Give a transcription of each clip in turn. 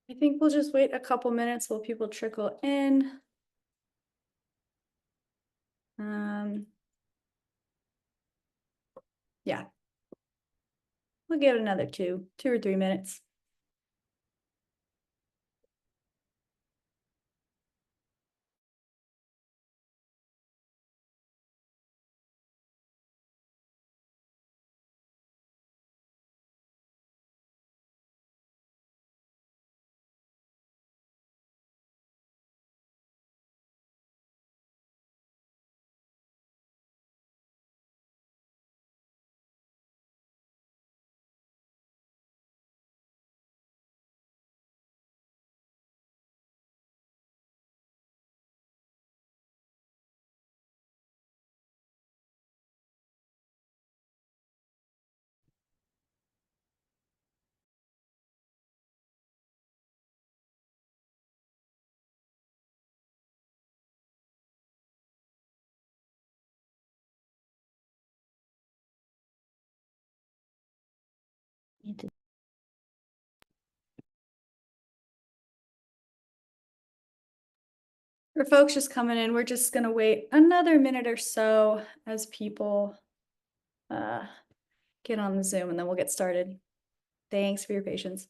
I think we'll just wait a couple minutes while people trickle in. Yeah, we'll give it another 2 or 3 minutes. For folks just coming in, we're just gonna wait another minute or so as people get on the Zoom, and then we'll get started. Thanks for your patience.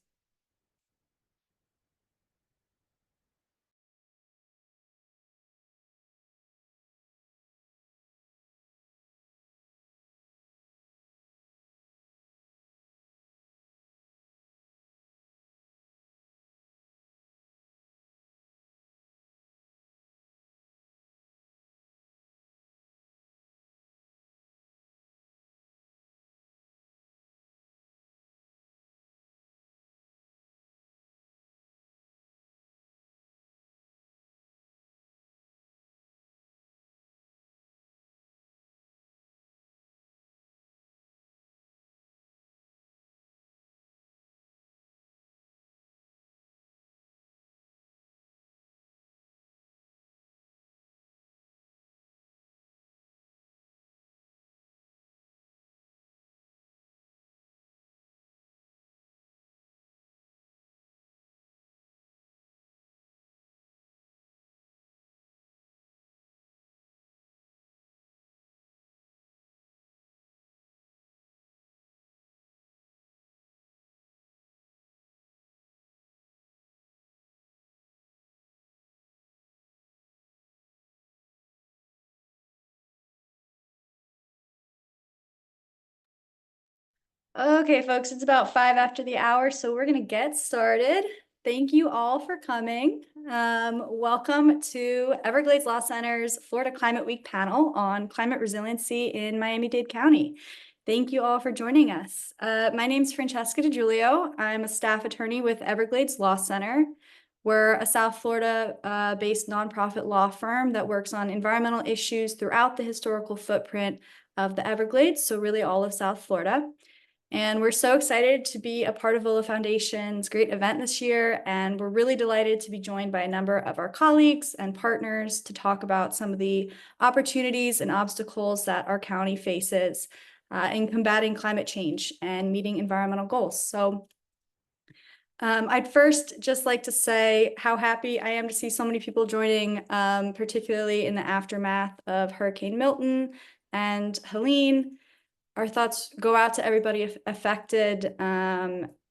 Okay, folks, it's about 5 after the hour, so we're gonna get started. Thank you all for coming. Welcome to Everglades Law Center's Florida Climate Week panel on climate resiliency in Miami-Dade County. Thank you all for joining us. My name is Francesca DiGiulio. I'm a staff attorney with Everglades Law Center. We're a South Florida based nonprofit law firm that works on environmental issues throughout the historical footprint of the Everglades, so really all of South Florida. And we're so excited to be a part of VOLA Foundation's great event this year. And we're really delighted to be joined by a number of our colleagues and partners to talk about some of the opportunities and obstacles that our county faces in combating climate change and meeting environmental goals. So I'd first just like to say how happy I am to see so many people joining, particularly in the aftermath of Hurricane Milton and Helene. Our thoughts go out to everybody affected.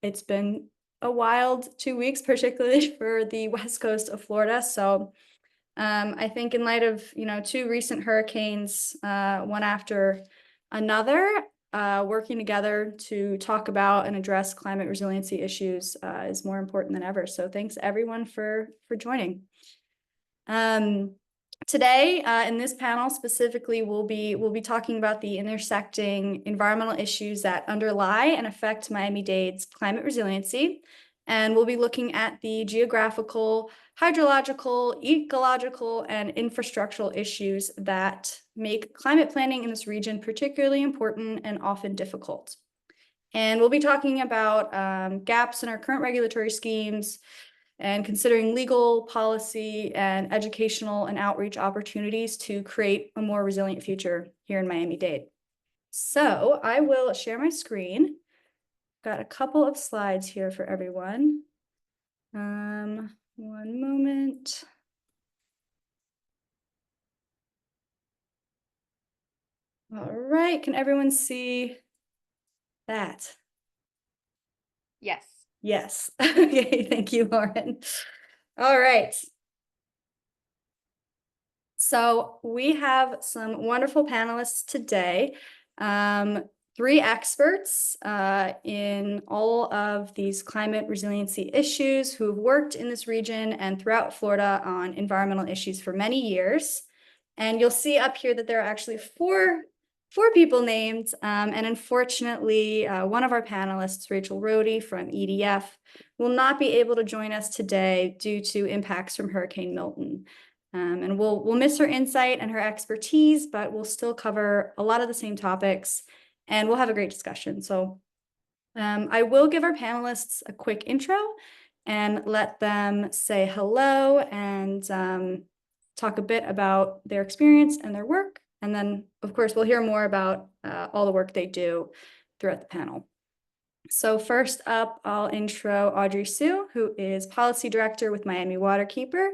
It's been a wild 2 weeks, particularly for the west coast of Florida. So I think in light of 2 recent hurricanes, one after another, working together to talk about and address climate resiliency issues is more important than ever. So thanks everyone for joining. Today, in this panel specifically, we'll be talking about the intersecting environmental issues that underlie and affect Miami-Dade's climate resiliency. And we'll be looking at the geographical, hydrological, ecological, and infrastructural issues that make climate planning in this region particularly important and often difficult. And we'll be talking about gaps in our current regulatory schemes, and considering legal, policy, and educational and outreach opportunities to create a more resilient future here in Miami-Dade. So I will share my screen. Got a couple of slides here for everyone. One moment. All right, can everyone see that? Yes. Yes. Okay, thank you, Lauren. All right. So we have some wonderful panelists today. Three experts in all of these climate resiliency issues who've worked in this region and throughout Florida on environmental issues for many years. And you'll see up here that there are actually four people named. And unfortunately, one of our panelists, Rachel Rohde from EDF, will not be able to join us today due to impacts from Hurricane Milton. And we'll miss her insight and her expertise, but we'll still cover a lot of the same topics and we'll have a great discussion. So I will give our panelists a quick intro and let them say hello and talk a bit about their experience and their work. And then, of course, we'll hear more about all the work they do throughout the panel. So first up, I'll intro Audrey Sue, who is Policy Director with Miami Waterkeeper.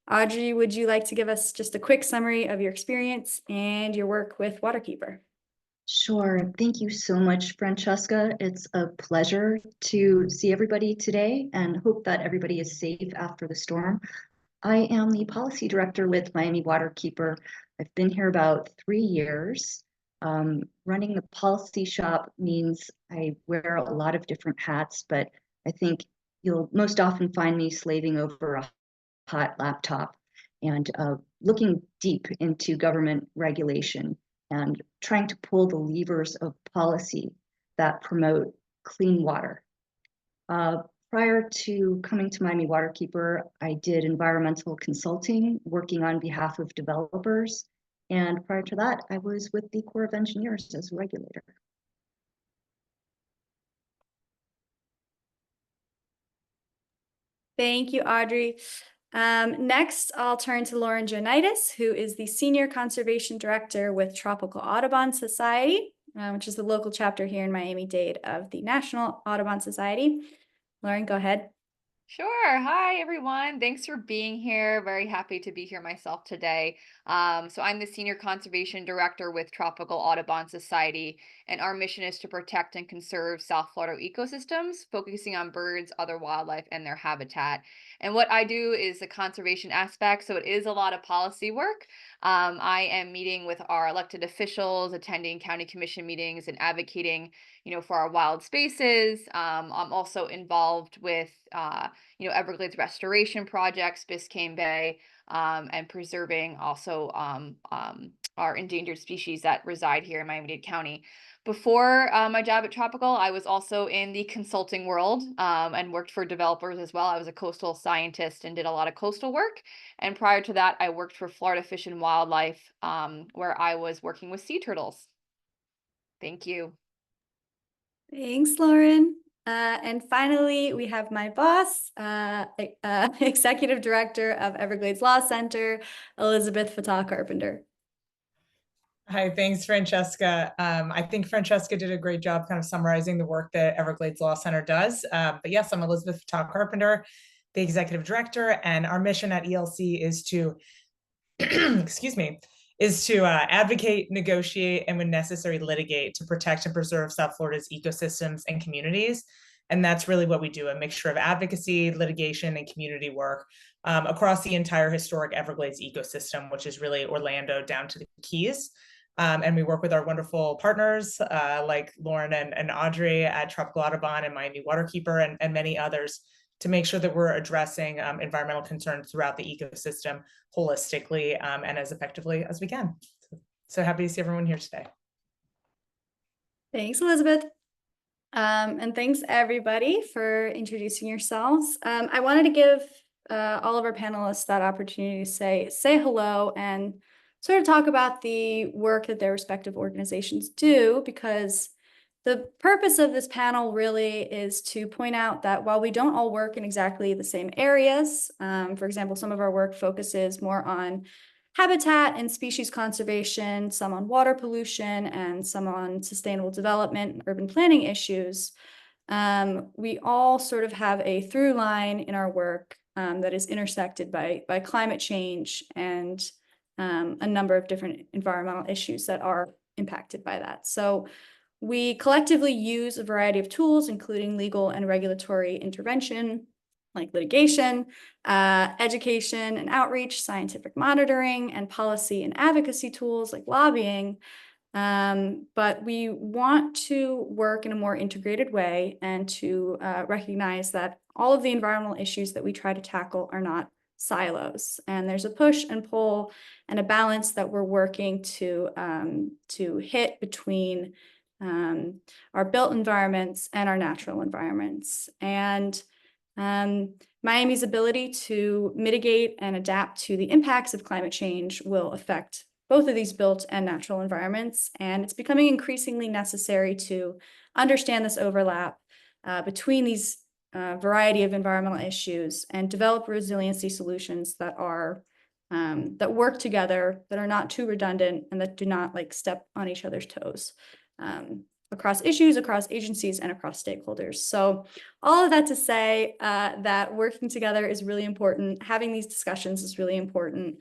Audrey, would you like to give us just a quick summary of your experience and your work with Waterkeeper? Sure. Thank you so much, Francesca. It's a pleasure to see everybody today and hope that everybody is safe after the storm. I am the policy director with Miami Waterkeeper. I've been here about 3 years. Running the policy shop means I wear a lot of different hats, but I think you'll most often find me slaving over a hot laptop and looking deep into government regulation and trying to pull the levers of policy that promote clean water. Prior to coming to Miami Waterkeeper, I did environmental consulting, working on behalf of developers. And prior to that, I was with the Corps of Engineers as a regulator. Thank you, Audrey. Next, I'll turn to Lauren Jonitis, who is the Senior Conservation Director with Tropical Audubon Society, which is the local chapter here in Miami-Dade of the National Audubon Society. Lauren, go ahead. Sure. Hi, everyone. Thanks for being here. Very happy to be here myself today. So I'm the Senior Conservation Director with Tropical Audubon Society, and our mission is to protect and conserve South Florida ecosystems, focusing on birds, other wildlife, and their habitat. And what I do is the conservation aspect, so it is a lot of policy work. I am meeting with our elected officials, attending county commission meetings, and advocating, for our wild spaces. I'm also involved with, Everglades restoration projects, Biscayne Bay, and preserving also our endangered species that reside here in Miami-Dade County. Before my job at Tropical, I was also in the consulting world and worked for developers as well. I was a coastal scientist and did a lot of coastal work. And prior to that, I worked for Florida Fish and Wildlife, where I was working with sea turtles. Thank you. Thanks, Lauren. And finally, we have my boss, Executive Director of Everglades Law Center, Elizabeth Fatah Carpenter. Hi, thanks, Francesca. I think Francesca did a great job kind of summarizing the work that Everglades Law Center does. But yes, I'm Elizabeth Fatah Carpenter, the Executive Director, and our mission at ELC is to, excuse me, advocate, negotiate, and when necessary, litigate to protect and preserve South Florida's ecosystems and communities. And that's really what we do, a mixture of advocacy, litigation, and community work across the entire historic Everglades ecosystem, which is really Orlando down to the Keys. And we work with our wonderful partners like Lauren and Audrey at Tropical Audubon and Miami Waterkeeper and many others to make sure that we're addressing environmental concerns throughout the ecosystem holistically and as effectively as we can. So happy to see everyone here today. Thanks, Elizabeth. And thanks everybody for introducing yourselves. I wanted to give all of our panelists that opportunity to say hello and sort of talk about the work that their respective organizations do, because the purpose of this panel really is to point out that while we don't all work in exactly the same areas, for example, some of our work focuses more on habitat and species conservation, some on water pollution, and some on sustainable development and urban planning issues. we all sort of have a through line in our work that is intersected by climate change and a number of different environmental issues that are impacted by that. So we collectively use a variety of tools, including legal and regulatory intervention, like litigation, education and outreach, scientific monitoring, and policy and advocacy tools like lobbying. But we want to work in a more integrated way and to recognize that all of the environmental issues that we try to tackle are not silos. And there's a push and pull and a balance that we're working to hit between our built environments and our natural environments. And Miami's ability to mitigate and adapt to the impacts of climate change will affect both of these built and natural environments. And it's becoming increasingly necessary to understand this overlap between these variety of environmental issues and develop resiliency solutions that are that work together, that are not too redundant, and that do not like step on each other's toes across issues, across agencies, and across stakeholders. So all of that to say that working together is really important. Having these discussions is really important.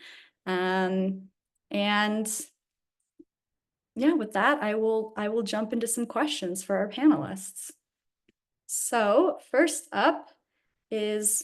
And yeah, with that, I will jump into some questions for our panelists. So first up is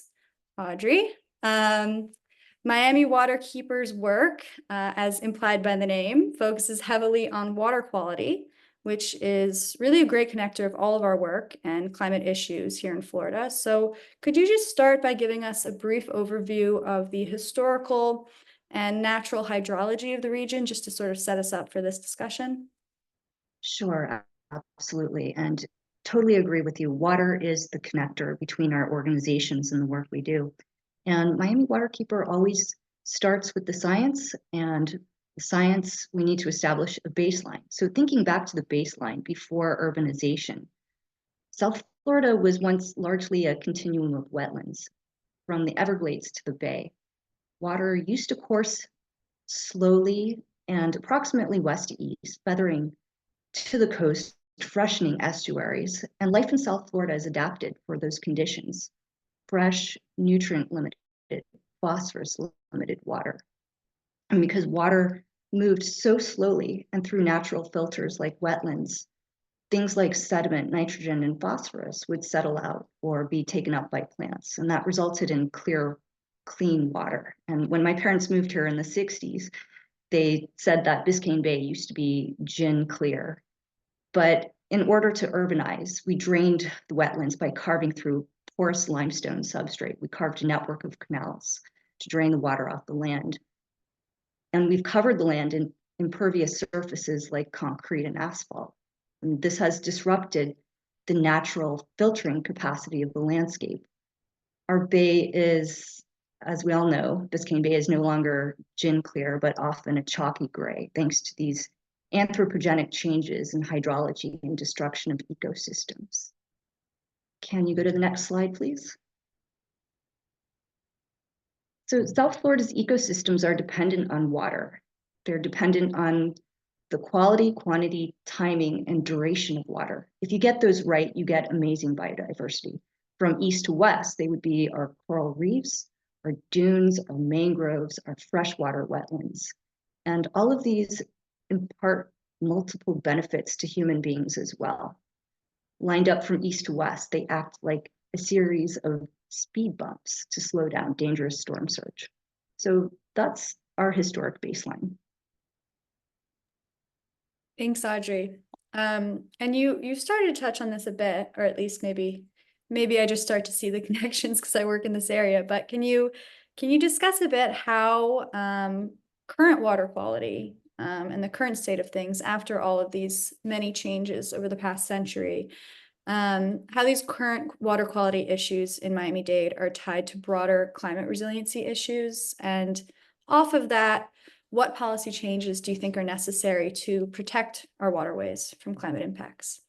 Audrey. Miami Waterkeeper's work, as implied by the name, focuses heavily on water quality, which is really a great connector of all of our work and climate issues here in Florida. So could you just start by giving us a brief overview of the historical and natural hydrology of the region, just to sort of set us up for this discussion? Sure, absolutely. And totally agree with you. Water is the connector between our organizations and the work we do. And Miami Waterkeeper always starts with the science, and the science, we need to establish a baseline. So thinking back to the baseline before urbanization, South Florida was once largely a continuum of wetlands from the Everglades to the Bay. Water used to course slowly and approximately west to east, feathering to the coast, freshening estuaries, and life in South Florida is adapted for those conditions. Fresh, nutrient-limited, phosphorus-limited water. And because water moved so slowly and through natural filters like wetlands, things like sediment, nitrogen, and phosphorus would settle out or be taken up by plants. And that resulted in clear, clean water. And when my parents moved here in the 60s, they said that Biscayne Bay used to be gin clear. But in order to urbanize, we drained the wetlands by carving through porous limestone substrate. We carved a network of canals to drain the water off the land. And we've covered the land in impervious surfaces like concrete and asphalt. And this has disrupted the natural filtering capacity of the landscape. Our bay is, as we all know, Biscayne Bay is no longer gin clear, but often a chalky gray, thanks to these anthropogenic changes in hydrology and destruction of ecosystems. Can you go to the next slide, please? So South Florida's ecosystems are dependent on water. They're dependent on the quality, quantity, timing, and duration of water. If you get those right, you get amazing biodiversity. From east to west, they would be our coral reefs, our dunes, our mangroves, our freshwater wetlands. And all of these impart multiple benefits to human beings as well. Lined up from east to west, they act like a series of speed bumps to slow down dangerous storm surge. So that's our historic baseline. Thanks, Audrey. And you started to touch on this a bit, or at least maybe I just start to see the connections because I work in this area. But can you discuss a bit how current water quality and the current state of things after all of these many changes over the past century, how these current water quality issues in Miami-Dade are tied to broader climate resiliency issues? And off of that, what policy changes do you think are necessary to protect our waterways from climate impacts?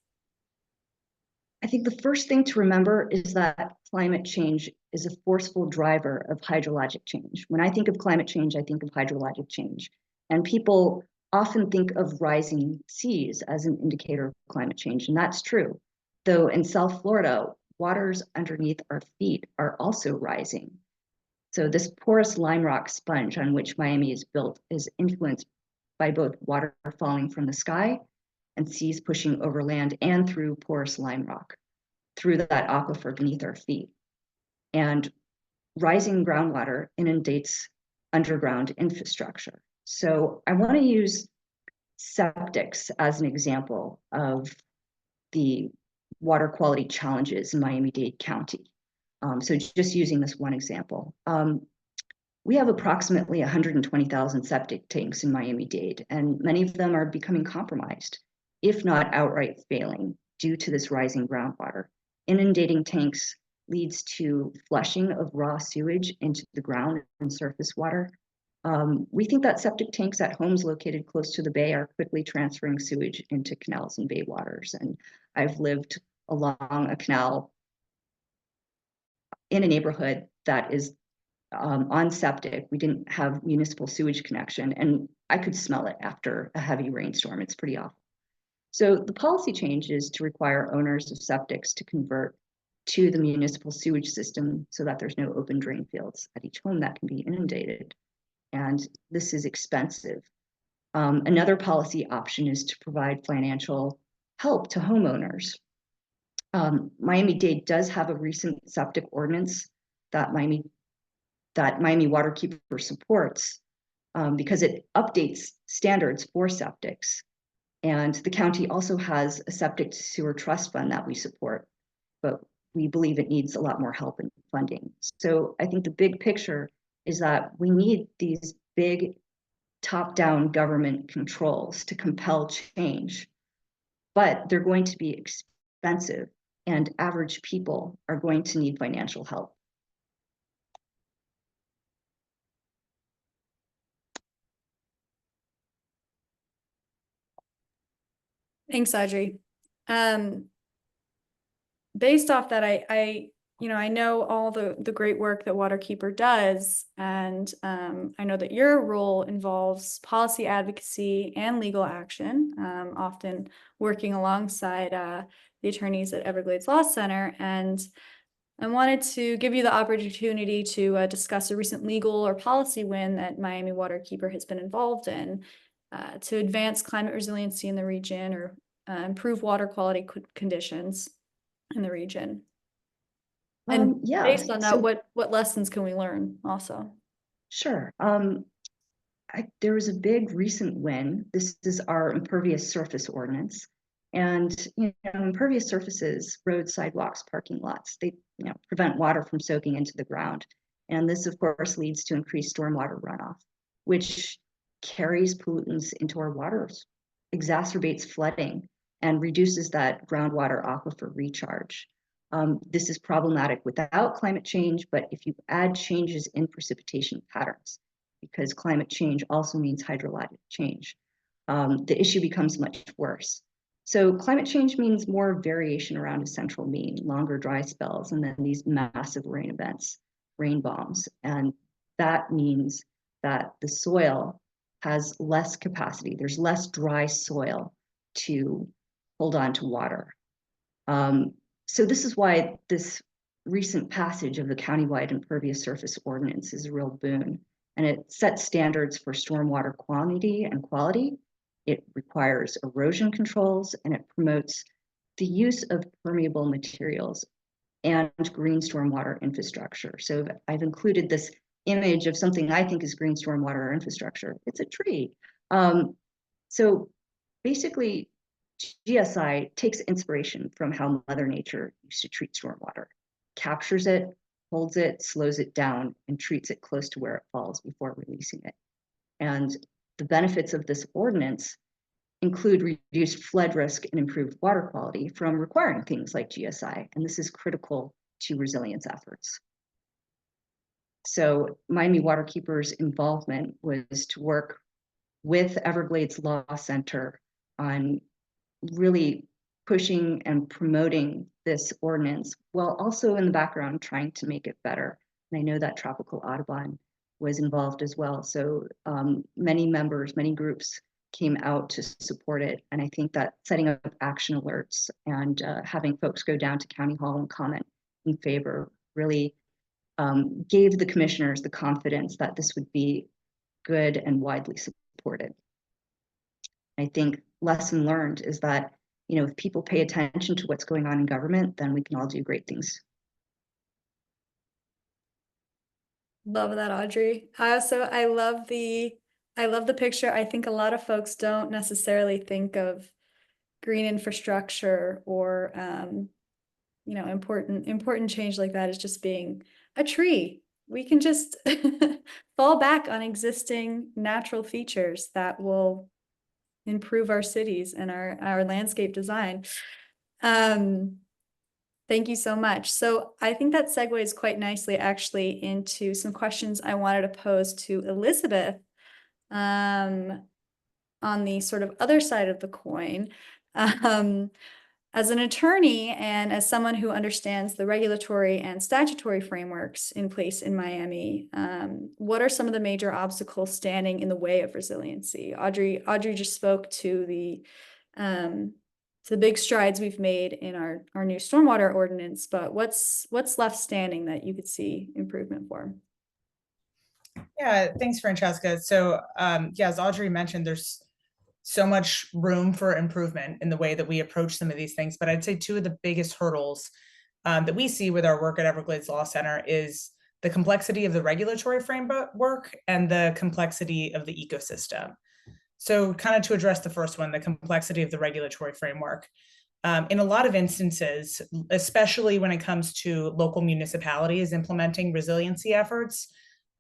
I think the first thing to remember is that climate change is a forceful driver of hydrologic change. When I think of climate change, I think of hydrologic change. And people often think of rising seas as an indicator of climate change, and that's true. though in South Florida, waters underneath our feet are also rising. So this porous lime rock sponge on which Miami is built is influenced by both water falling from the sky and seas pushing over land and through porous lime rock, through that aquifer beneath our feet. And rising groundwater inundates underground infrastructure. So I want to use septics as an example of the water quality challenges in Miami-Dade County. So just using this one example. We have approximately 120,000 septic tanks in Miami-Dade, and many of them are becoming compromised, if not outright failing, due to this rising groundwater. Inundating tanks leads to flushing of raw sewage into the ground and surface water. We think that septic tanks at homes located close to the bay are quickly transferring sewage into canals and bay waters. And I've lived along a canal in a neighborhood that is on septic. We didn't have municipal sewage connection, and I could smell it after a heavy rainstorm. It's pretty awful. So the policy change is to require owners of septics to convert to the municipal sewage system so that there's no open drain fields at each home that can be inundated. And this is expensive. Another policy option is to provide financial help to homeowners. Miami-Dade does have a recent septic ordinance that Miami Waterkeeper supports because it updates standards for septics. And the county also has a septic to sewer trust fund that we support, but we believe it needs a lot more help in funding. So I think the big picture is that we need these big top-down government controls to compel change, but they're going to be expensive, and average people are going to need financial help. Thanks, Audrey. Based off that, I know all the great work that Waterkeeper does, and I know that your role involves policy advocacy and legal action, often working alongside the attorneys at Everglades Law Center. And I wanted to give you the opportunity to discuss a recent legal or policy win that Miami Waterkeeper has been involved in to advance climate resiliency in the region or improve water quality conditions in the region. And Yeah, based on that, so, what lessons can we learn also? Sure. There was a big recent win. This is our impervious surface ordinance. And impervious surfaces, roads, sidewalks, parking lots, they prevent water from soaking into the ground. And this, of course, leads to increased stormwater runoff, which carries pollutants into our waters, exacerbates flooding, and reduces that groundwater aquifer recharge. This is problematic without climate change, but if you add changes in precipitation patterns, because climate change also means hydrologic change, the issue becomes much worse. So climate change means more variation around a central mean, longer dry spells, and then these massive rain events, rain bombs. And that means that the soil has less capacity. There's less dry soil to hold on to water. So this is why this recent passage of the countywide impervious surface ordinance is a real boon. And it sets standards for stormwater quantity and quality. It requires erosion controls, and it promotes the use of permeable materials and green stormwater infrastructure. So I've included this image of something I think is green stormwater infrastructure. It's a tree. So basically, GSI takes inspiration from how Mother Nature used to treat stormwater, captures it, holds it, slows it down, and treats it close to where it falls before releasing it. And the benefits of this ordinance include reduced flood risk and improved water quality from requiring things like GSI. And this is critical to resilience efforts. So Miami Waterkeeper's involvement was to work with Everglades Law Center on really pushing and promoting this ordinance, while also in the background trying to make it better. And I know that Tropical Audubon was involved as well. So many members, many groups came out to support it. And I think that setting up action alerts and having folks go down to County Hall and comment in favor really gave the commissioners the confidence that this would be good and widely supported. I think lesson learned is that, if people pay attention to what's going on in government, then we can all do great things. Love that, Audrey. I love the picture. I think a lot of folks don't necessarily think of green infrastructure or important change like that as just being a tree. We can just fall back on existing natural features that will improve our cities and our landscape design. Thank you so much. So I think that segues quite nicely actually into some questions I wanted to pose to Elizabeth on the sort of other side of the coin. As an attorney and as someone who understands the regulatory and statutory frameworks in place in Miami, what are some of the major obstacles standing in the way of resiliency? Audrey just spoke to the big strides we've made in our new stormwater ordinance, but what's left standing that you could see improvement for? Yeah, thanks, Francesca. So, as Audrey mentioned, there's so much room for improvement in the way that we approach some of these things. But I'd say two of the biggest hurdles that we see with our work at Everglades Law Center is the complexity of the regulatory framework and the complexity of the ecosystem. So kind of to address the first one, the complexity of the regulatory framework. In a lot of instances, especially when it comes to local municipalities implementing resiliency efforts,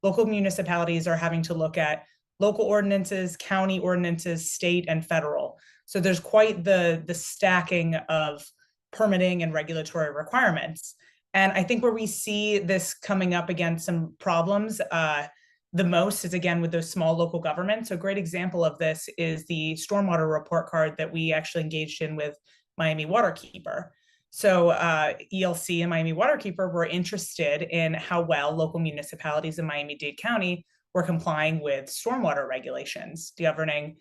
local municipalities are having to look at local ordinances, county ordinances, state and federal. So there's quite the stacking of permitting and regulatory requirements. And I think where we see this coming up against some problems the most is again with those small local governments. So a great example of this is the stormwater report card that we actually engaged in with Miami Waterkeeper. So ELC and Miami Waterkeeper were interested in how well local municipalities in Miami-Dade County were complying with stormwater regulations governing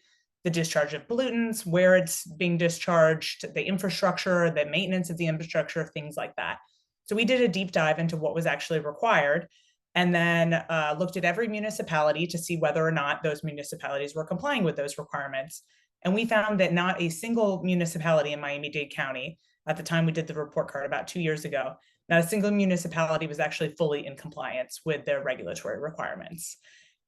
the discharge of pollutants, where it's being discharged, the infrastructure, the maintenance of the infrastructure, things like that. So we did a deep dive into what was actually required, and then looked at every municipality to see whether or not those municipalities were complying with those requirements. And we found that not a single municipality in Miami-Dade County, at the time we did the report card about 2 years ago, not a single municipality was actually fully in compliance with their regulatory requirements.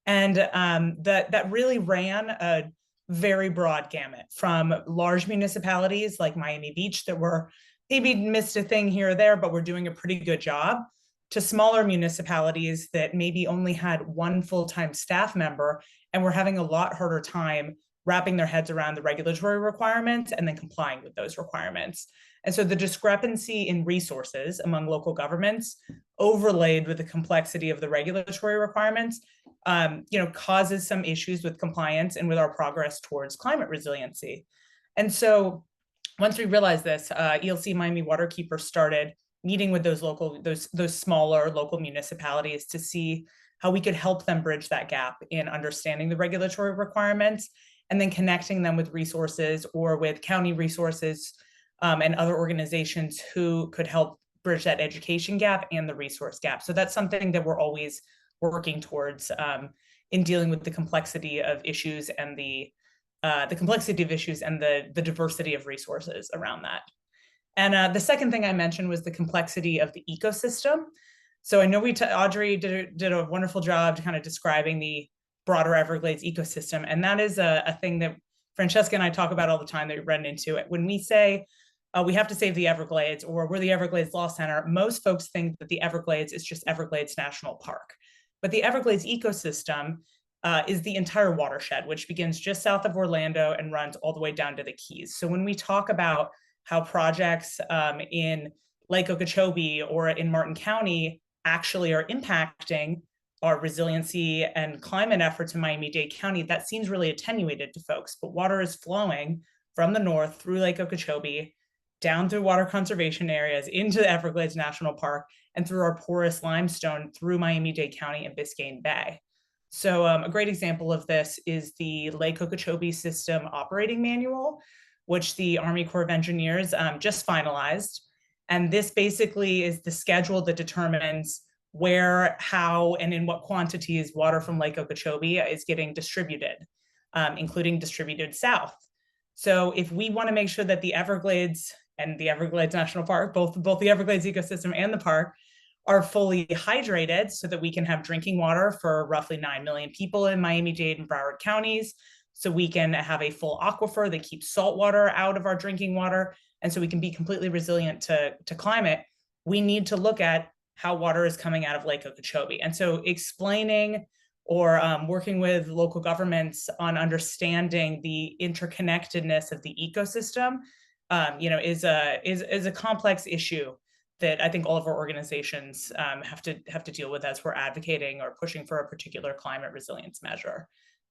And that really ran a very broad gamut from large municipalities like Miami Beach that were maybe missed a thing here or there, but were doing a pretty good job, to smaller municipalities that maybe only had one full-time staff member and were having a lot harder time wrapping their heads around the regulatory requirements and then complying with those requirements. And so the discrepancy in resources among local governments, overlaid with the complexity of the regulatory requirements, causes some issues with compliance and with our progress towards climate resiliency. And so once we realized this, ELC Miami Waterkeeper started meeting with those smaller local municipalities to see how we could help them bridge that gap in understanding the regulatory requirements, and then connecting them with resources or with county resources and other organizations who could help bridge that education gap and the resource gap. So that's something that we're always working towards in dealing with the complexity of issues and the diversity of resources around that. And the second thing I mentioned was the complexity of the ecosystem. So I know Audrey did a wonderful job to kind of describing the broader Everglades ecosystem. And that is a thing that Francesca and I talk about all the time that we run into it. When we say we have to save the Everglades, or we're the Everglades Law Center, most folks think that the Everglades is just Everglades National Park. But the Everglades ecosystem is the entire watershed, which begins just south of Orlando and runs all the way down to the Keys. So when we talk about how projects in Lake Okeechobee or in Martin County actually are impacting our resiliency and climate efforts in Miami-Dade County, that seems really attenuated to folks. But water is flowing from the north through Lake Okeechobee, down through water conservation areas, into the Everglades National Park, and through our porous limestone through Miami-Dade County and Biscayne Bay. So a great example of this is the Lake Okeechobee System Operating Manual, which the Army Corps of Engineers just finalized. And this basically is the schedule that determines where, how, and in what quantities water from Lake Okeechobee is getting distributed, including distributed south. So if we want to make sure that the Everglades and the Everglades National Park, both the Everglades ecosystem and the park, are fully hydrated so that we can have drinking water for roughly 9 million people in Miami-Dade and Broward counties. So we can have a full aquifer that keeps salt water out of our drinking water. And so we can be completely resilient to climate. We need to look at how water is coming out of Lake Okeechobee. And so explaining or working with local governments on understanding the interconnectedness of the ecosystem, is a complex issue that I think all of our organizations have to deal with as we're advocating or pushing for a particular climate resilience measure.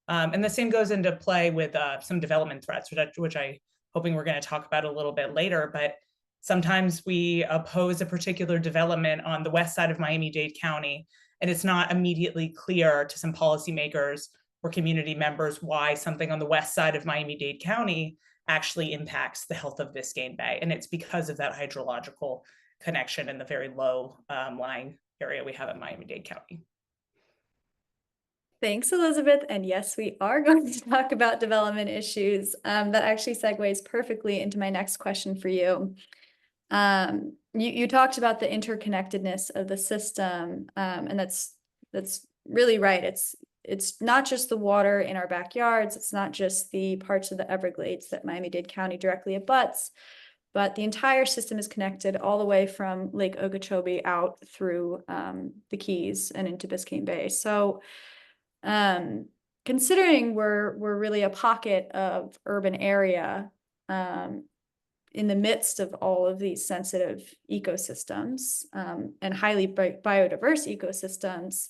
And the same goes into play with some development threats, which I'm hoping we're going to talk about a little bit later. But sometimes we oppose a particular development on the west side of Miami-Dade County, and it's not immediately clear to some policymakers or community members why something on the west side of Miami-Dade County actually impacts the health of Biscayne Bay. And it's because of that hydrological connection in the very low lying area we have at Miami-Dade County. Thanks, Elizabeth. And yes, we are going to talk about development issues. That actually segues perfectly into my next question for you. You talked about the interconnectedness of the system, and that's really right. It's not just the water in our backyards. It's not just the parts of the Everglades that Miami-Dade County directly abuts, but the entire system is connected all the way from Lake Okeechobee out through the Keys and into Biscayne Bay. So considering we're really a pocket of urban area in the midst of all of these sensitive ecosystems and highly biodiverse ecosystems,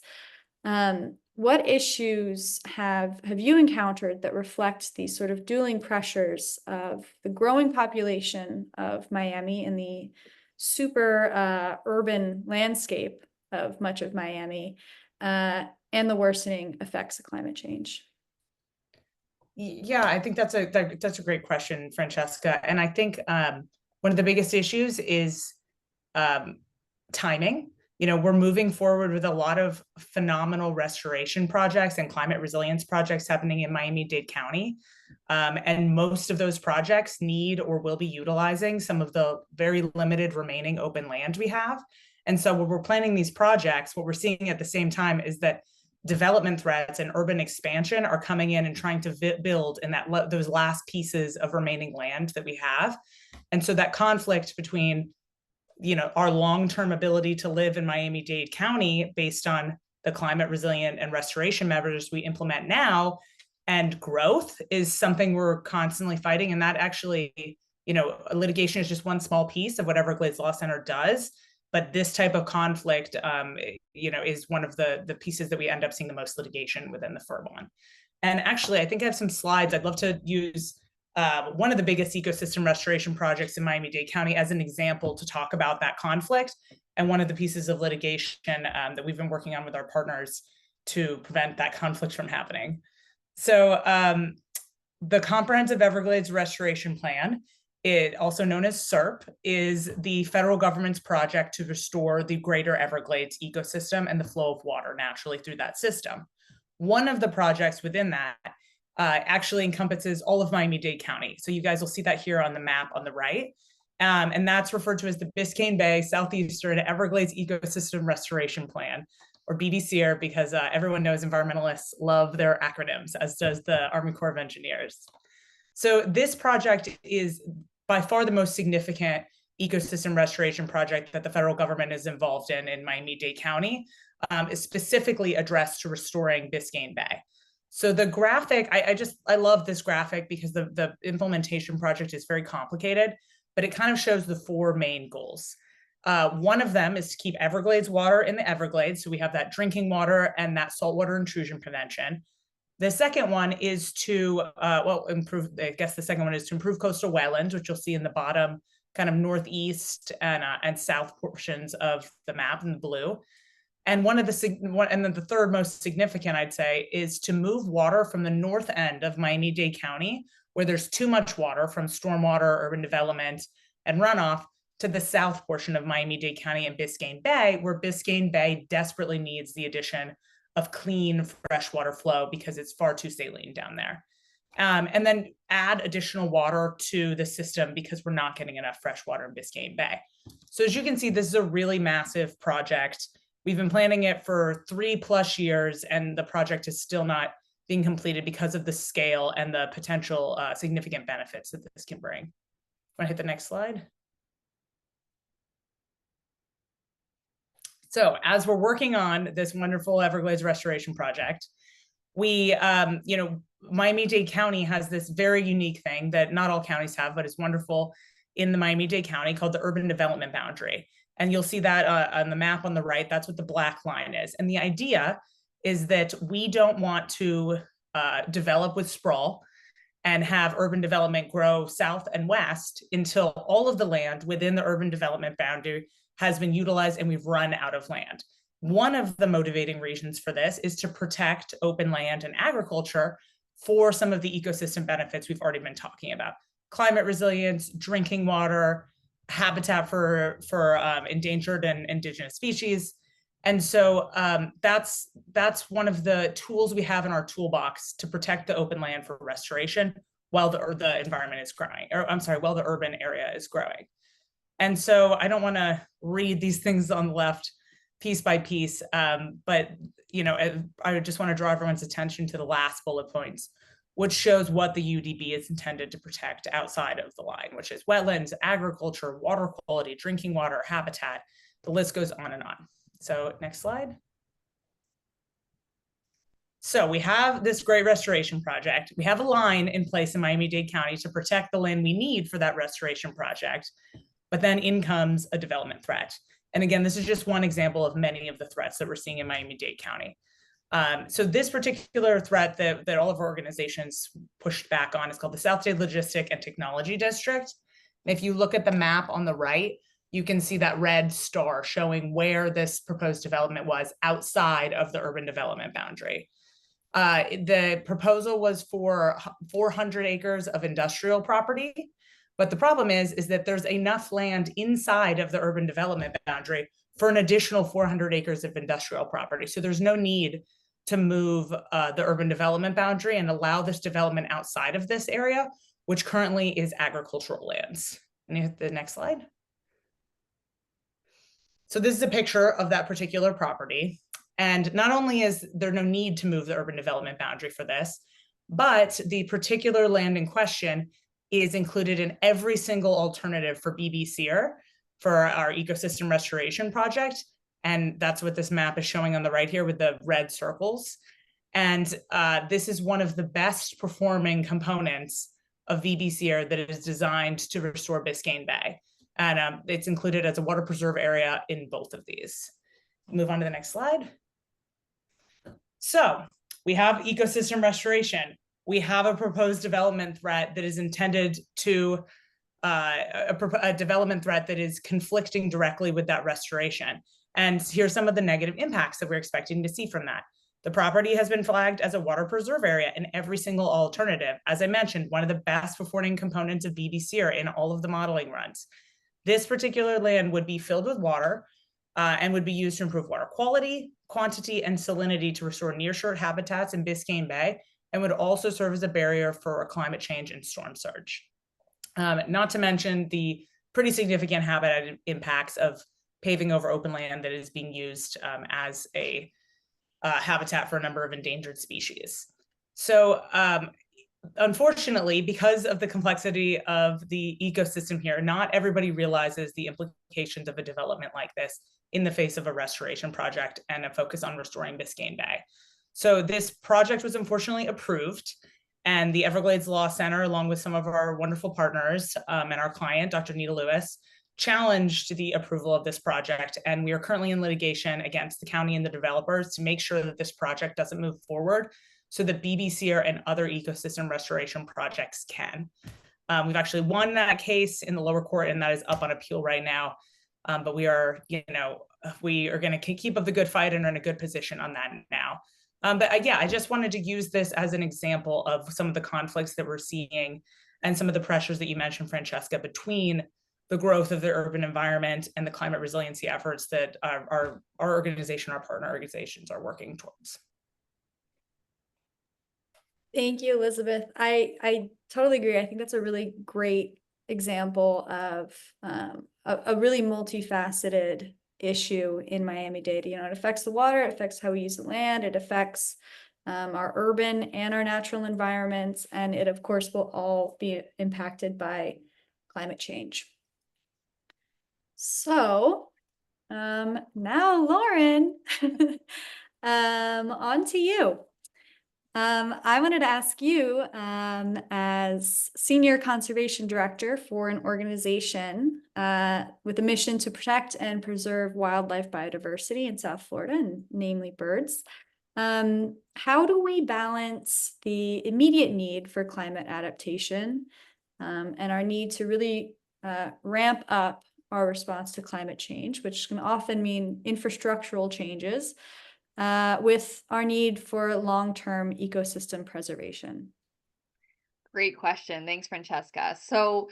what issues have you encountered that reflect these sort of dueling pressures of the growing population of Miami and the super urban landscape of much of Miami and the worsening effects of climate change? Yeah, I think that's a great question, Francesca. And I think one of the biggest issues is timing. We're moving forward with a lot of phenomenal restoration projects and climate resilience projects happening in Miami-Dade County. And most of those projects need or will be utilizing some of the very limited remaining open land we have. And so when we're planning these projects, what we're seeing at the same time is that development threats and urban expansion are coming in and trying to build in those last pieces of remaining land that we have. And so that conflict between our long-term ability to live in Miami-Dade County based on the climate resilient and restoration measures we implement now and growth is something we're constantly fighting. And that actually, litigation is just one small piece of what Everglades Law Center does. But this type of conflict, is one of the pieces that we end up seeing the most litigation within the FIRB on. And actually, I think I have some slides. I'd love to use one of the biggest ecosystem restoration projects in Miami-Dade County as an example to talk about that conflict and one of the pieces of litigation that we've been working on with our partners to prevent that conflict from happening. So the Comprehensive Everglades Restoration Plan, also known as SERP, is the federal government's project to restore the greater Everglades ecosystem and the flow of water naturally through that system. One of the projects within that actually encompasses all of Miami-Dade County. So you guys will see that here on the map on the right. And that's referred to as the Biscayne Bay Southeastern Everglades Ecosystem Restoration Plan, or BBCR, because everyone knows environmentalists love their acronyms, as does the Army Corps of Engineers. So this project is by far the most significant ecosystem restoration project that the federal government is involved in Miami-Dade County, is specifically addressed to restoring Biscayne Bay. So the graphic, I love this graphic because the implementation project is very complicated, but it kind of shows the four main goals. One of them is to keep Everglades water in the Everglades. So we have that drinking water and that saltwater intrusion prevention. The second one is to, improve, I guess the second one is to improve coastal wetlands, which you'll see in the bottom kind of northeast and south portions of the map in the blue. And and then the third most significant, I'd say, is to move water from the north end of Miami-Dade County, where there's too much water from stormwater, urban development, and runoff, to the south portion of Miami-Dade County and Biscayne Bay, where Biscayne Bay desperately needs the addition of clean freshwater flow because it's far too saline down there. And then add additional water to the system because we're not getting enough fresh water in Biscayne Bay. So as you can see, this is a really massive project. We've been planning it for 3+ years, and the project is still not being completed because of the scale and the potential significant benefits that this can bring. Want to hit the next slide? So as we're working on this wonderful Everglades restoration project, we, Miami-Dade County has this very unique thing that not all counties have, but it's wonderful in the Miami-Dade County, called the urban development boundary. And you'll see that on the map on the right, that's what the black line is. And the idea is that we don't want to develop with sprawl and have urban development grow south and west until all of the land within the urban development boundary has been utilized and we've run out of land. One of the motivating reasons for this is to protect open land and agriculture for some of the ecosystem benefits we've already been talking about: climate resilience, drinking water, habitat for endangered and indigenous species. And so that's one of the tools we have in our toolbox to protect the open land for restoration while the environment is growing, or I'm sorry, while the urban area is growing. And so I don't want to read these things on the left piece by piece, but I just want to draw everyone's attention to the last bullet points, which shows what the UDB is intended to protect outside of the line, which is wetlands, agriculture, water quality, drinking water, habitat. The list goes on and on. So next slide. So we have this great restoration project. We have a line in place in Miami-Dade County to protect the land we need for that restoration project, but then in comes a development threat. And again, this is just one example of many of the threats that we're seeing in Miami-Dade County. So this particular threat that all of our organizations pushed back on is called the South Dade Logistic and Technology District. And if you look at the map on the right, you can see that red star showing where this proposed development was outside of the urban development boundary. The proposal was for 400 acres of industrial property, but the problem is that there's enough land inside of the urban development boundary for an additional 400 acres of industrial property. So there's no need to move the urban development boundary and allow this development outside of this area, which currently is agricultural lands. And you hit the next slide. So this is a picture of that particular property. And not only is there no need to move the urban development boundary for this, but the particular land in question is included in every single alternative for BBCR for our ecosystem restoration project. And that's what this map is showing on the right here with the red circles. And this is one of the best performing components of VBCR that is designed to restore Biscayne Bay. And it's included as a water preserve area in both of these. Move on to the next slide. So we have ecosystem restoration. We have a proposed development threat that is intended to, a development threat that is conflicting directly with that restoration. And here's some of the negative impacts that we're expecting to see from that. The property has been flagged as a water preserve area in every single alternative. As I mentioned, one of the best performing components of BBCR in all of the modeling runs. This particular land would be filled with water and would be used to improve water quality, quantity, and salinity to restore nearshore habitats in Biscayne Bay, and would also serve as a barrier for climate change and storm surge. Not to mention the pretty significant habitat impacts of paving over open land that is being used as a habitat for a number of endangered species. So unfortunately, because of the complexity of the ecosystem here, not everybody realizes the implications of a development like this in the face of a restoration project and a focus on restoring Biscayne Bay. So this project was unfortunately approved, and the Everglades Law Center, along with some of our wonderful partners and our client, Dr. Nita Lewis, challenged the approval of this project. And we are currently in litigation against the county and the developers to make sure that this project doesn't move forward so that BBCR and other ecosystem restoration projects can. We've actually won that case in the lower court, and that is up on appeal right now. But we are, we are going to keep up the good fight and are in a good position on that now. But yeah, I just wanted to use this as an example of some of the conflicts that we're seeing and some of the pressures that you mentioned, Francesca, between the growth of the urban environment and the climate resiliency efforts that our organization, our partner organizations are working towards. Thank you, Elizabeth. I totally agree. I think that's a really great example of a really multifaceted issue in Miami-Dade. You know, it affects the water, it affects how we use the land, it affects our urban and our natural environments, and it, of course, will all be impacted by climate change. So now, Lauren, on to you. I wanted to ask you, as Senior Conservation Director for an organization with a mission to protect and preserve wildlife biodiversity in South Florida, and namely birds, how do we balance the immediate need for climate adaptation and our need to really ramp up our response to climate change, which can often mean infrastructural changes, with our need for long-term ecosystem preservation? Great question. Thanks, Francesca. So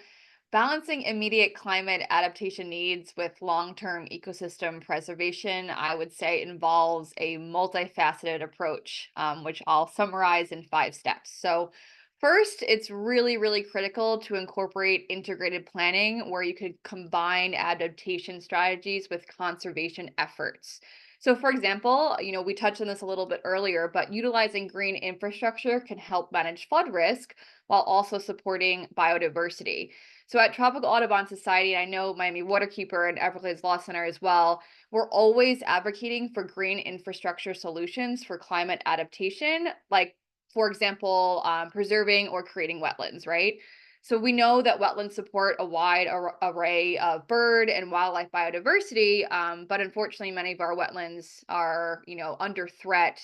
balancing immediate climate adaptation needs with long-term ecosystem preservation, I would say, involves a multifaceted approach, which I'll summarize in 5 steps. So first, it's really, really critical to incorporate integrated planning where you could combine adaptation strategies with conservation efforts. So for example, we touched on this a little bit earlier, but utilizing green infrastructure can help manage flood risk while also supporting biodiversity. So at Tropical Audubon Society, I know Miami Waterkeeper and Everglades Law Center as well, we're always advocating for green infrastructure solutions for climate adaptation, like, for example, preserving or creating wetlands, right? So we know that wetlands support a wide array of bird and wildlife biodiversity, but unfortunately, many of our wetlands are, under threat,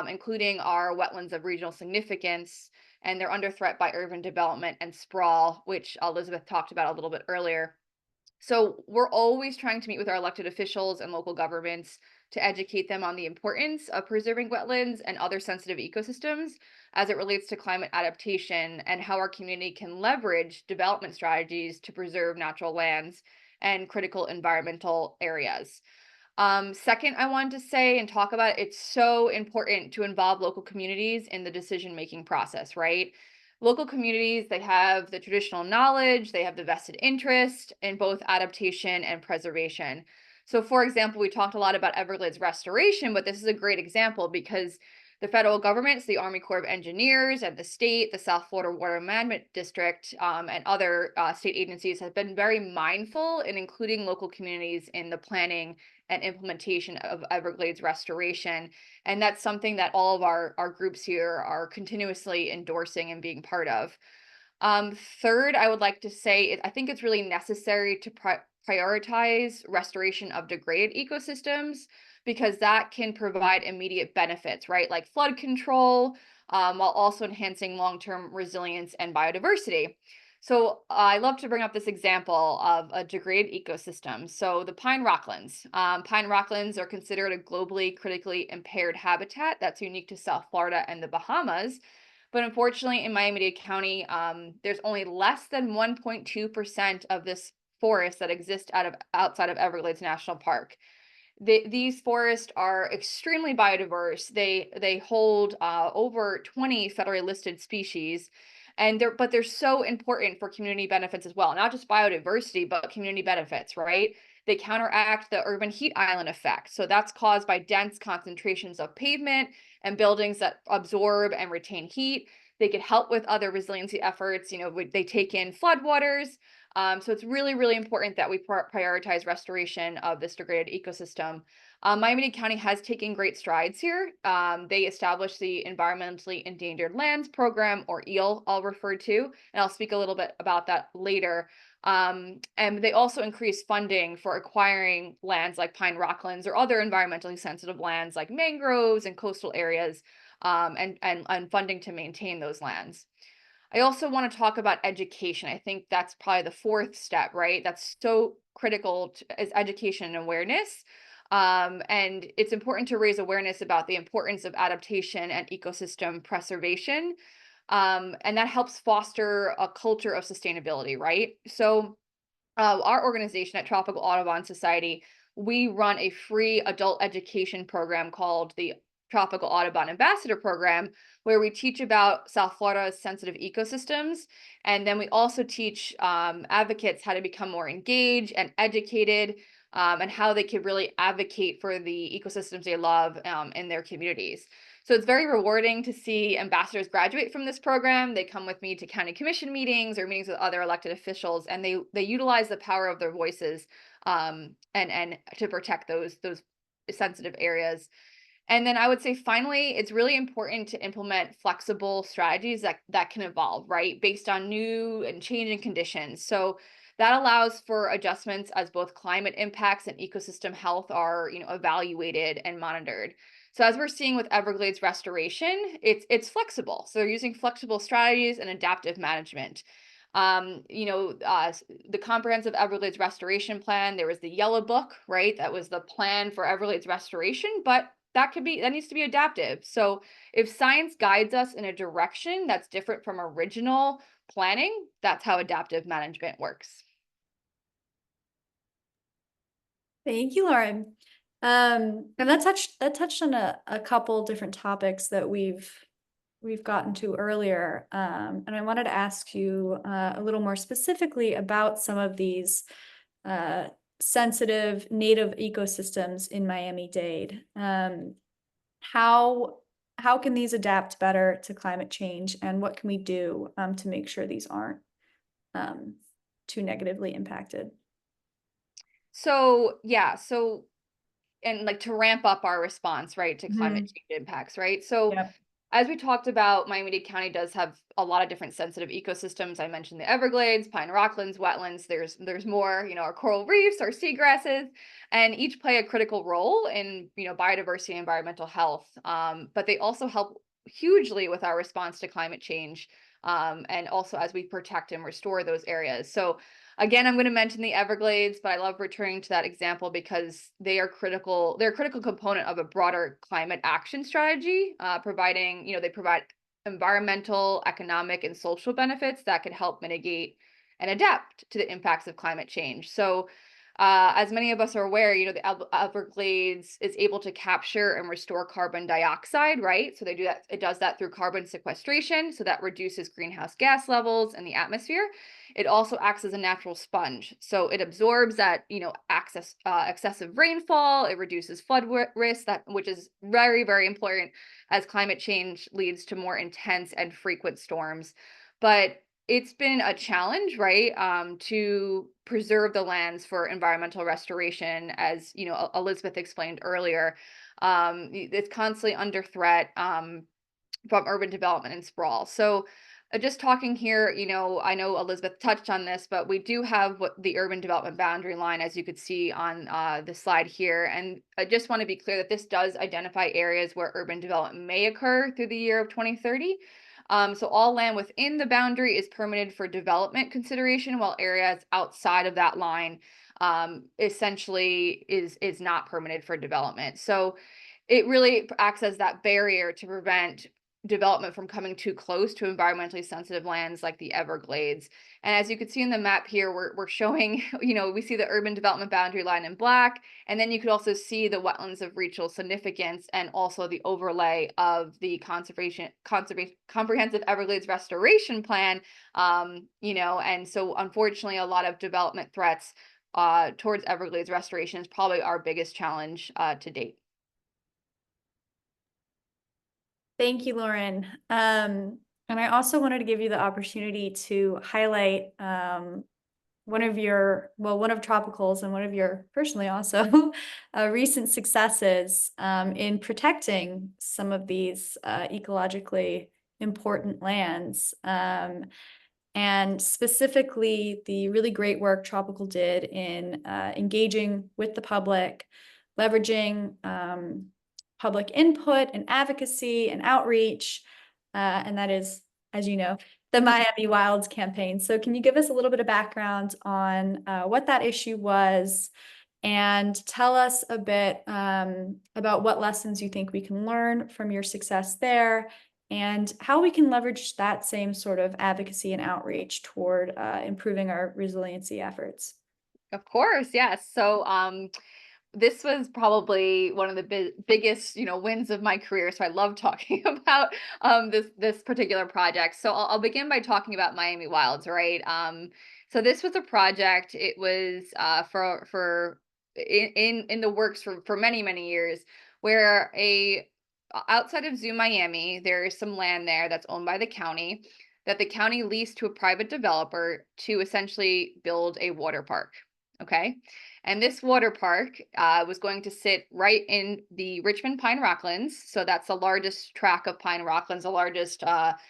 including our wetlands of regional significance, and they're under threat by urban development and sprawl, which Elizabeth talked about a little bit earlier. So we're always trying to meet with our elected officials and local governments to educate them on the importance of preserving wetlands and other sensitive ecosystems as it relates to climate adaptation and how our community can leverage development strategies to preserve natural lands and critical environmental areas. Second, I wanted to say and talk about it's so important to involve local communities in the decision-making process, right? Local communities, they have the traditional knowledge, they have the vested interest in both adaptation and preservation. So for example, we talked a lot about Everglades restoration, but this is a great example because the federal government, so the Army Corps of Engineers and the state, the South Florida Water Management District, and other state agencies have been very mindful in including local communities in the planning and implementation of Everglades restoration. And that's something that all of our groups here are continuously endorsing and being part of. Third, I would like to say, I think it's really necessary to prioritize restoration of degraded ecosystems because that can provide immediate benefits, right? Like flood control, while also enhancing long-term resilience and biodiversity. So I love to bring up this example of a degraded ecosystem. So the pine rocklands. Pine rocklands are considered a globally critically impaired habitat that's unique to South Florida and the Bahamas. But unfortunately, in Miami-Dade County, there's only less than 1.2% of this forest that exists outside of Everglades National Park. These forests are extremely biodiverse. They hold over 20 federally listed species, and they're so important for community benefits as well. Not just biodiversity, but community benefits, right? They counteract the urban heat island effect. So that's caused by dense concentrations of pavement and buildings that absorb and retain heat. They could help with other resiliency efforts. They take in floodwaters. So it's really, really important that we prioritize restoration of this degraded ecosystem. Miami-Dade County has taken great strides here. They established the Environmentally Endangered Lands Program, or EAL, I'll refer to, and I'll speak a little bit about that later. And they also increased funding for acquiring lands like pine rocklands or other environmentally sensitive lands like mangroves and coastal areas, and funding to maintain those lands. I also want to talk about education. I think that's probably the 4th step, right? That's so critical is education and awareness. And it's important to raise awareness about the importance of adaptation and ecosystem preservation. And that helps foster a culture of sustainability, right? So our organization at Tropical Audubon Society, we run a free adult education program called the Tropical Audubon Ambassador Program, where we teach about South Florida's sensitive ecosystems. And then we also teach advocates how to become more engaged and educated, and how they can really advocate for the ecosystems they love in their communities. So it's very rewarding to see ambassadors graduate from this program. They come with me to county commission meetings or meetings with other elected officials, and they utilize the power of their voices and to protect those sensitive areas. And then I would say finally, it's really important to implement flexible strategies that can evolve, right, based on new and changing conditions. So that allows for adjustments as both climate impacts and ecosystem health are, evaluated and monitored. So as we're seeing with Everglades restoration, it's flexible. So they're using flexible strategies and adaptive management. The comprehensive Everglades restoration plan, there was the yellow book, right? That was the plan for Everglades restoration, but that needs to be adaptive. So if science guides us in a direction that's different from original planning, that's how adaptive management works. Thank you, Lauren. And that touched on a couple different topics that we've gotten to earlier. And I wanted to ask you a little more specifically about some of these sensitive native ecosystems in Miami-Dade. How can these adapt better to climate change, and what can we do to make sure these aren't too negatively impacted? So yeah, and like to ramp up our response, right, to climate Mhm. change impacts, right? So Yep. as we talked about, Miami-Dade County does have a lot of different sensitive ecosystems. I mentioned the Everglades, pine rocklands, wetlands. There's more, our coral reefs, our seagrasses, and each play a critical role in, biodiversity and environmental health. But they also help hugely with our response to climate change, and also as we protect and restore those areas. So again, I'm going to mention the Everglades, but I love returning to that example because they are critical. They're a critical component of a broader climate action strategy, they provide environmental, economic, and social benefits that could help mitigate and adapt to the impacts of climate change. So, as many of us are aware, the Everglades is able to capture and restore carbon dioxide, right? So they do that. It does that through carbon sequestration, so that reduces greenhouse gas levels in the atmosphere. It also acts as a natural sponge, so it absorbs that, excessive rainfall. It reduces flood risk, which is very, very important as climate change leads to more intense and frequent storms. But it's been a challenge, right, to preserve the lands for environmental restoration, as Elizabeth explained earlier. It's constantly under threat from urban development and sprawl. So just talking here, I know Elizabeth touched on this, but we do have what the urban development boundary line, as you could see on the slide here. And I just want to be clear that this does identify areas where urban development may occur through the year of 2030. So all land within the boundary is permitted for development consideration, while areas outside of that line essentially is not permitted for development. So it really acts as that barrier to prevent development from coming too close to environmentally sensitive lands like the Everglades. And as you can see in the map here, we're showing, we see the urban development boundary line in black, and then you could also see the wetlands of regional significance and also the overlay of the comprehensive Everglades restoration plan. And so unfortunately, a lot of development threats towards Everglades restoration is probably our biggest challenge to date. Thank you, Lauren. And I also wanted to give you the opportunity to highlight one of Tropical's and one of your personally also recent successes in protecting some of these ecologically important lands. And specifically the really great work Tropical did in engaging with the public, leveraging public input and advocacy and outreach. And that is, as you know, the Miami Wilds campaign. So can you give us a little bit of background on what that issue was and tell us a bit about what lessons you think we can learn from your success there and how we can leverage that same sort of advocacy and outreach toward improving our resiliency efforts. Of course, yes. So this was probably one of the biggest, wins of my career. So I love talking about this particular project. So I'll begin by talking about Miami Wilds, right? So this was a project. It was for in the works for many years, where outside of Zoo Miami, there is some land there that's owned by the county that the county leased to a private developer to essentially build a water park. Okay. And this water park was going to sit right in the Richmond Pine Rocklands. So that's the largest tract of Pine Rocklands, the largest,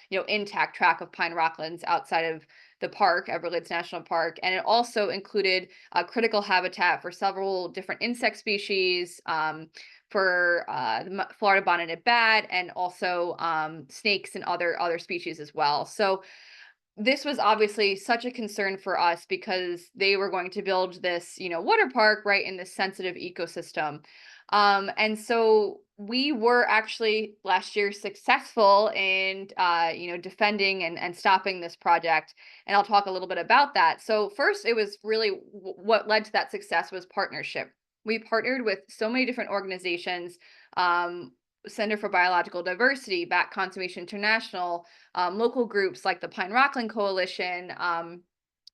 intact tract of Pine Rocklands outside of the park, Everglades National Park. And it also included critical habitat for several different insect species, for the Florida bonneted bat, and also snakes and other species as well. So this was obviously such a concern for us because they were going to build this, water park right in this sensitive ecosystem. And so we were actually last year successful in, defending and stopping this project. And I'll talk a little bit about that. So first, it was really what led to that success was partnership. We partnered with so many different organizations, Center for Biological Diversity, Bat Conservation International, local groups like the Pine Rockland Coalition.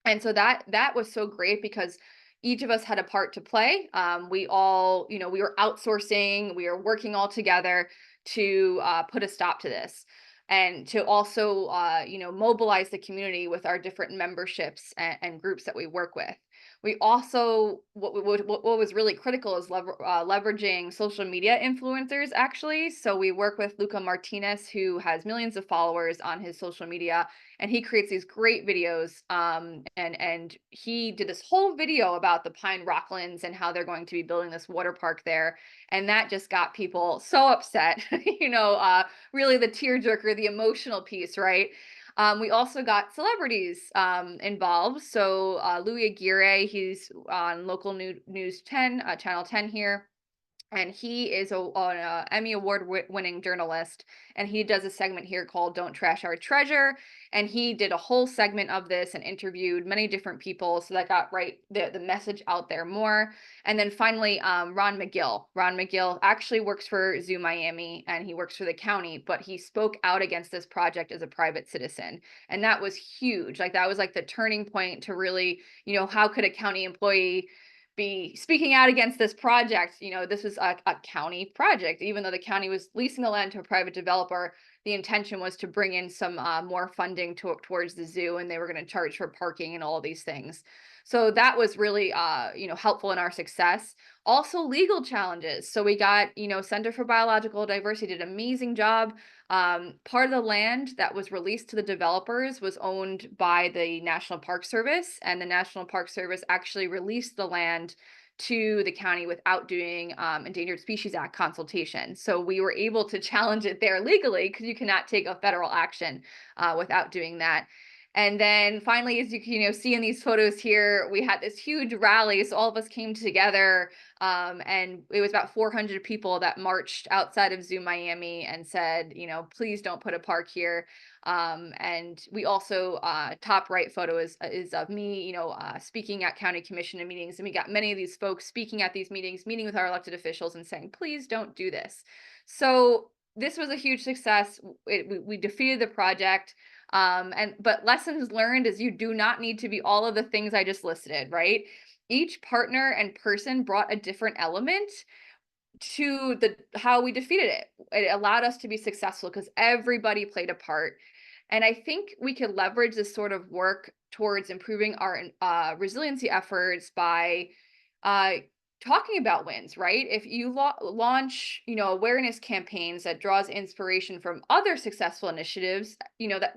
And so that was so great because each of us had a part to play. We all, we were outsourcing, we were working all together to put a stop to this. And to also, mobilize the community with our different memberships and groups that we work with. We also, what was really critical is leveraging social media influencers, actually. So we work with Luca Martinez, who has millions of followers on his social media, and he creates these great videos. And he did this whole video about the Pine Rocklands and how they're going to be building this water park there. And that just got people so upset, really the tearjerker, the emotional piece, right? We also got celebrities involved. So Louis Aguirre, he's on local news 10, channel 10 here. And he is an Emmy Award winning journalist. And he does a segment here called Don't Trash Our Treasure. And he did a whole segment of this and interviewed many different people. So that got the message out there more. And then finally, Ron McGill. Ron McGill actually works for Zoo Miami and he works for the county, but he spoke out against this project as a private citizen. And that was huge. Like that was like the turning point to really, how could a county employee be speaking out against this project? This was a county project. Even though the county was leasing the land to a private developer, the intention was to bring in some more funding towards the zoo, and they were going to charge for parking and all of these things. So that was really, helpful in our success. Also, legal challenges. So we got, Center for Biological Diversity did an amazing job. Part of the land that was released to the developers was owned by the National Park Service, and the National Park Service actually released the land to the county without doing Endangered Species Act consultation. So we were able to challenge it there legally because you cannot take a federal action without doing that. And then finally, as you can see in these photos here, we had this huge rally. So all of us came together, and it was about 400 people that marched outside of Zoo Miami and said, please don't put a park here. And we also, top right photo is of me, speaking at county commission and meetings. And we got many of these folks speaking at these meetings, meeting with our elected officials and saying, please don't do this. So this was a huge success. We defeated the project. But lessons learned is you do not need to be all of the things I just listed, right? Each partner and person brought a different element to how we defeated it. It allowed us to be successful because everybody played a part. And I think we could leverage this sort of work towards improving our resiliency efforts by talking about wins, right? If you launch, awareness campaigns that draws inspiration from other successful initiatives,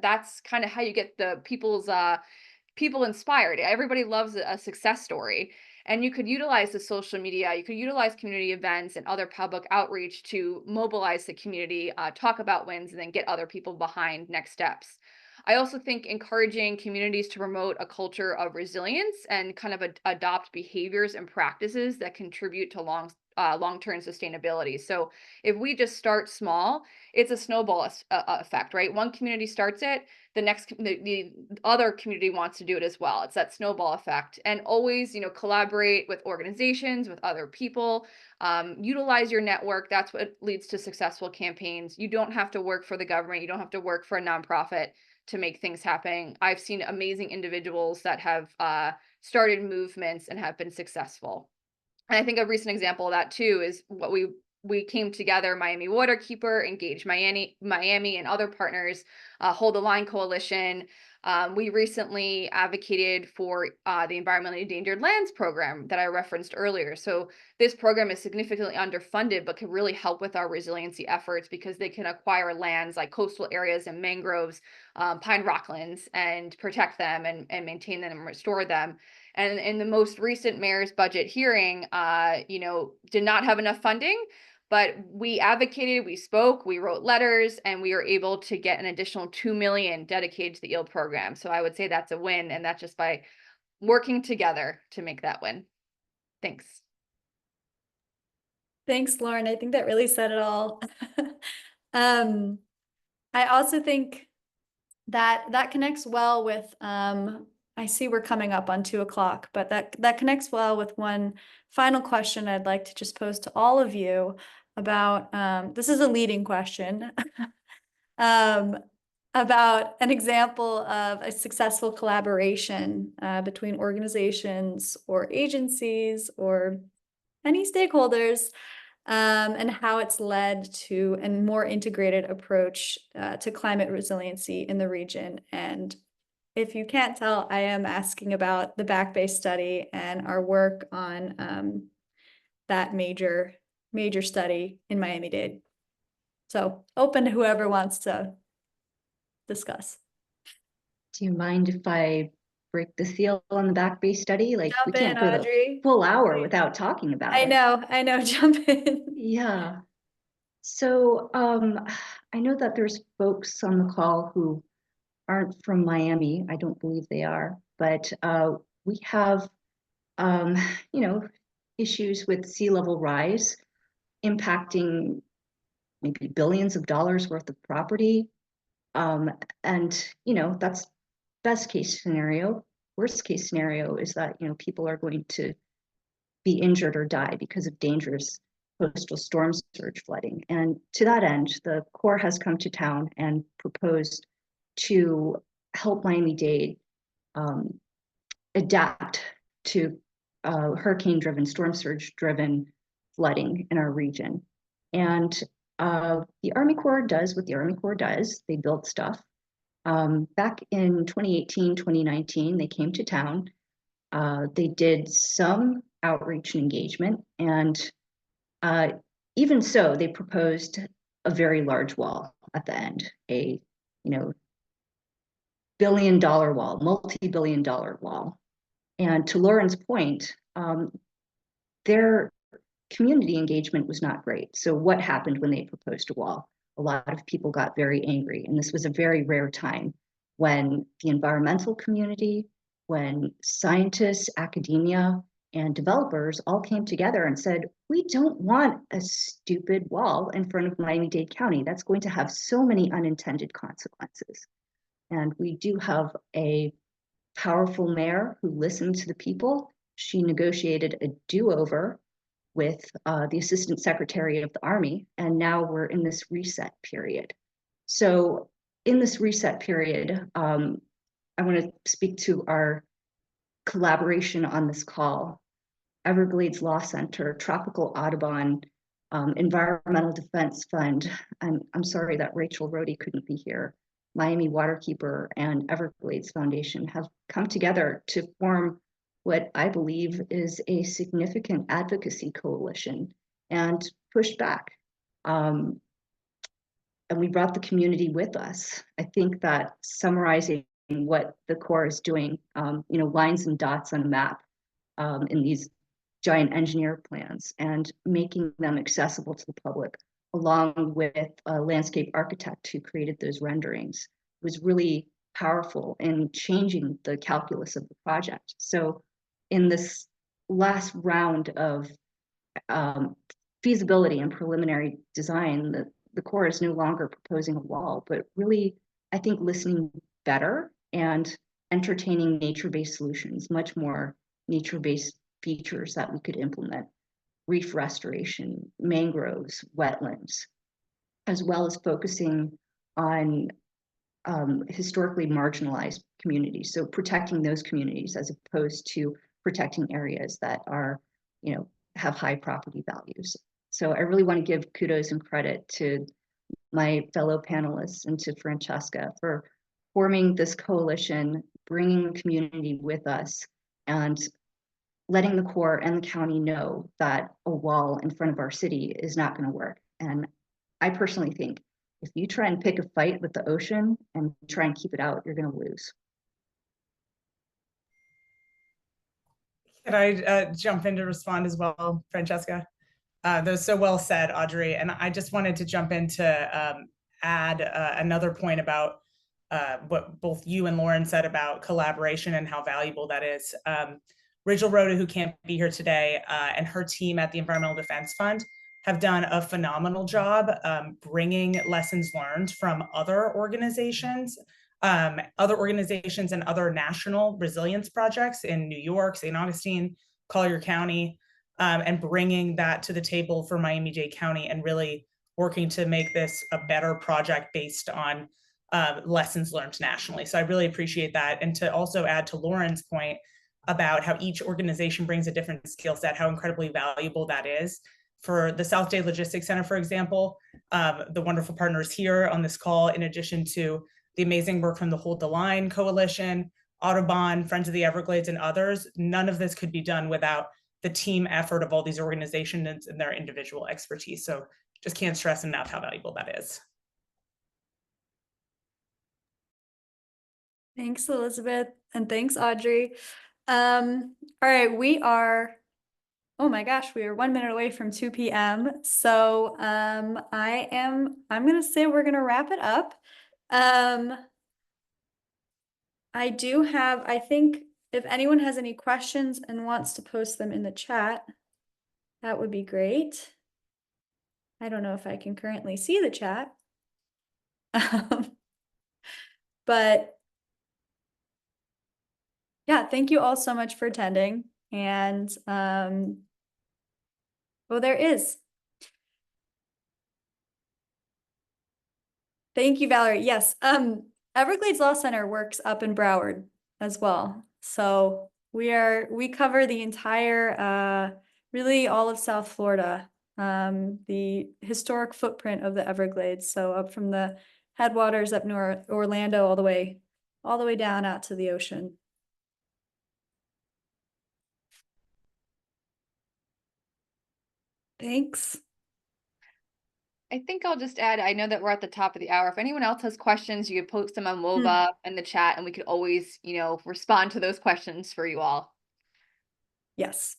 that's kind of how you get the people inspired. Everybody loves a success story. And you could utilize the social media, you could utilize community events and other public outreach to mobilize the community, talk about wins, and then get other people behind next steps. I also think encouraging communities to promote a culture of resilience and kind of adopt behaviors and practices that contribute to long-term sustainability. So if we just start small, it's a snowball effect, right? One community starts it, the other community wants to do it as well. It's that snowball effect. And always, collaborate with organizations, with other people, utilize your network. That's what leads to successful campaigns. You don't have to work for the government. You don't have to work for a nonprofit to make things happen. I've seen amazing individuals that have started movements and have been successful. And I think a recent example of that too is what we came together, Miami Waterkeeper, Engage Miami, and other partners, Hold the Line Coalition. We recently advocated for the Environmentally Endangered Lands program that I referenced earlier. So this program is significantly underfunded, but can really help with our resiliency efforts because they can acquire lands like coastal areas and mangroves, pine rocklands, and protect them and maintain them and restore them. And in the most recent mayor's budget hearing, did not have enough funding, but we advocated, we spoke, we wrote letters, and we were able to get an additional 2 million dedicated to the EEL program. So I would say that's a win, and that's just by working together to make that win. Thanks. Thanks, Lauren. I think that really said it all. I also think that connects well with, I see we're coming up on 2 o'clock, but that connects well with one final question I'd like to just pose to all of you about, this is a leading question, about an example of a successful collaboration between organizations or agencies or any stakeholders, and how it's led to a more integrated approach to climate resiliency in the region. And if you can't tell, I am asking about the Back Bay study and our work on that major study in Miami-Dade. So open to whoever wants to discuss. Do you mind if I break the seal on the Back Bay study? Like, we Jump in, can't go Audrey. the full hour without talking about it. I know, jump in. Yeah. So I know that there's folks on the call who aren't from Miami. I don't believe they are, but we have, issues with sea level rise impacting maybe billions of dollars worth of property. And, that's best case scenario. Worst case scenario is that, people are going to be injured or die because of dangerous coastal storm surge flooding. And to that end, the Corps has come to town and proposed to help Miami-Dade adapt to hurricane-driven, storm surge-driven flooding in our region. And the Army Corps does what the Army Corps does. They build stuff. Back in 2018, 2019, they came to town. They did some outreach and engagement, and even so, they proposed a very large wall at the end, a billion-dollar wall, multi-billion-dollar wall. And to Lauren's point, their community engagement was not great. So what happened when they proposed a wall? A lot of people got very angry, and this was a very rare time when the environmental community, when scientists, academia, and developers all came together and said, we don't want a stupid wall in front of Miami-Dade County. That's going to have so many unintended consequences. And we do have a powerful mayor who listened to the people. She negotiated a do-over with the Assistant Secretary of the Army, and now we're in this reset period. So in this reset period, I want to speak to our collaboration on this call. Everglades Law Center, Tropical Audubon, Environmental Defense Fund, and I'm sorry that Rachel Rohde couldn't be here, Miami Waterkeeper and Everglades Foundation have come together to form what I believe is a significant advocacy coalition and pushed back. And we brought the community with us. I think that summarizing what the Corps is doing, lines and dots on a map in these giant engineer plans and making them accessible to the public, along with a landscape architect who created those renderings, was really powerful in changing the calculus of the project. So in this last round of feasibility and preliminary design, the Corps is no longer proposing a wall, but really, I think, listening better and entertaining nature-based solutions, much more nature-based features that we could implement, reef restoration, mangroves, wetlands, as well as focusing on historically marginalized communities. So protecting those communities as opposed to protecting areas that are, have high property values. So I really want to give kudos and credit to my fellow panelists and to Francesca for forming this coalition, bringing the community with us, and letting the Corps and the county know that a wall in front of our city is not going to work. And I personally think if you try and pick a fight with the ocean and try and keep it out, you're going to lose. Can I jump in to respond as well, Francesca? That was so well said, Audrey. And I just wanted to jump in to add another point about what both you and Lauren said about collaboration and how valuable that is. Rachel Rhoda, who can't be here today, and her team at the Environmental Defense Fund have done a phenomenal job bringing lessons learned from other organizations and other national resilience projects in New York, St. Augustine, Collier County, and bringing that to the table for Miami-Dade County and really working to make this a better project based on lessons learned nationally. So I really appreciate that. And to also add to Lauren's point about how each organization brings a different skill set, how incredibly valuable that is. For the South Day Logistics Center, for example, the wonderful partners here on this call, in addition to the amazing work from the Hold the Line Coalition, Audubon, Friends of the Everglades, and others, none of this could be done without the team effort of all these organizations and their individual expertise. So just can't stress enough how valuable that is. Thanks, Elizabeth, and thanks, Audrey. All right, we are, oh my gosh, we are 1 minute away from 2 p.m. So I'm gonna say we're gonna wrap it up. I do have, I think if anyone has any questions and wants to post them in the chat, that would be great. I don't know if I can currently see the chat. But yeah, thank you all so much for attending. And oh, there is. Thank you, Valerie. Yes, Everglades Law Center works up in Broward as well. So we cover the entire really all of South Florida, the historic footprint of the Everglades. So up from the headwaters up north, Orlando, all the way down out to the ocean. Thanks. I think I'll just add, I know that we're at the top of the hour. If anyone else has questions, you could post them on WOVA in the chat and we could always, respond to those questions for you all. Yes.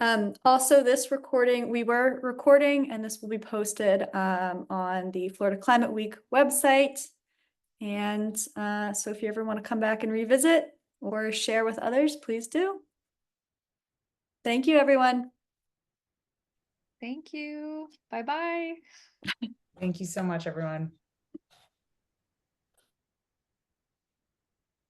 Also this recording, we were recording and this will be posted on the Florida Climate Week website. And so if you ever want to come back and revisit or share with others, please do. Thank you, everyone. Thank you. Bye-bye. Thank you so much, everyone.